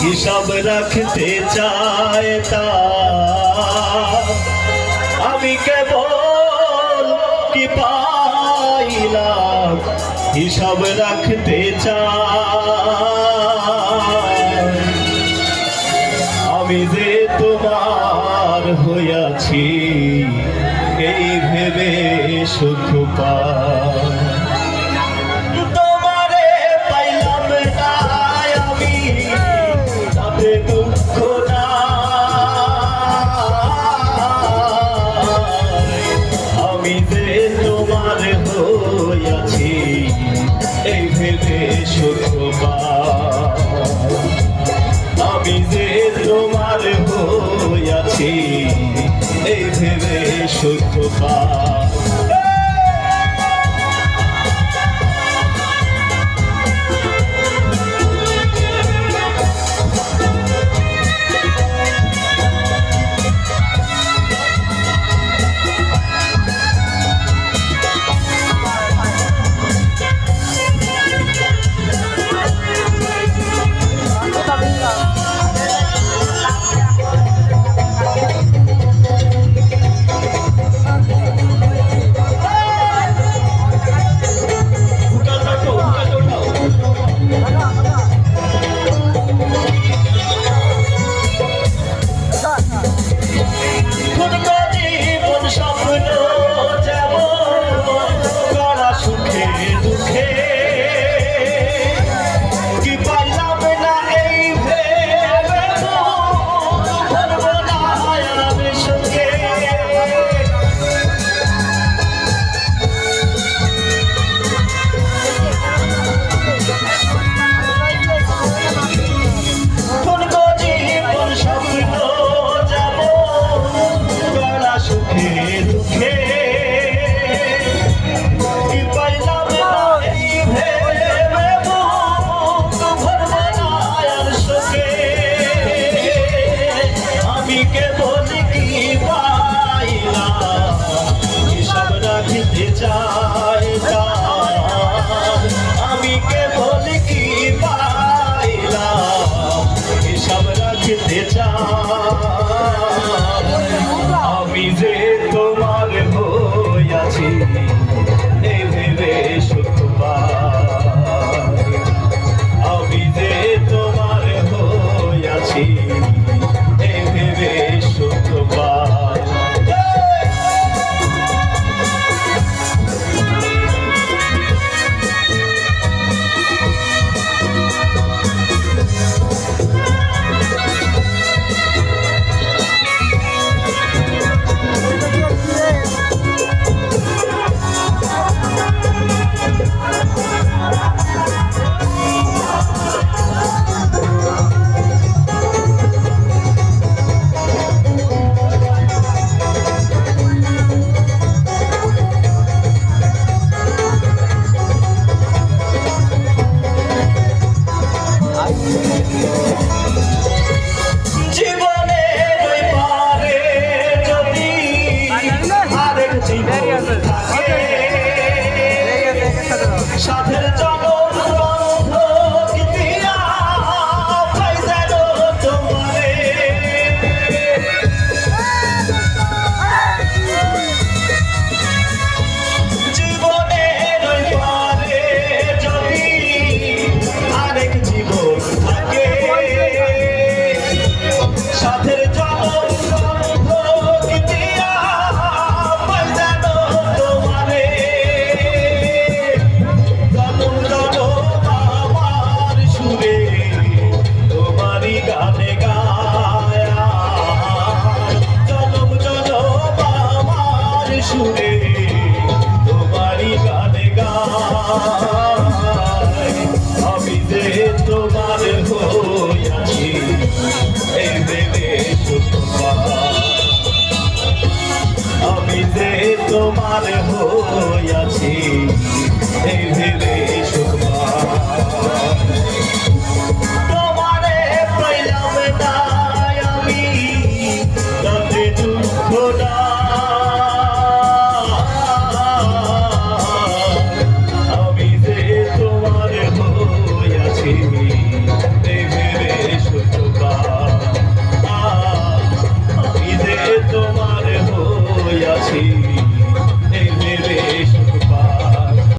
হিসাব রাখতে চায় তা আমি কেবল কি পাইলাম হিসাব রাখতে চাই আমি যে তোমার হইয়াছি এই ভেবে সুখ পাই তোমারে পাইলাম না আমি তাতে দুঃখ না আমি যে তোমার হইয়াছি এই ভেবে সুখ পাই আমি যে তোমার হইয়াছি এই ভেবে সুখ পাই আমি কেবল কি পাইলাম হিসাব রাখতে চাই আমি যে তোমার হইয়াছি এই ভেবে সুখ পাই আমি যে তোমার হইয়াছি এই ভেবে সুখ পাই সাথের জনম বন্ধক দিয়া পাই যেন তোমারে জীবনের পারে যদি আরেক জীবন থাকে সাথের জনম বন্ধক দিয়া পাই যেন তোমারে শুনে তোমারই গানে গাই আমি যে তোমার হইয়াছি এই ভেবে সুখ পাই আমি যে তোমার হইয়াছি এই ভেবে সুখ পাই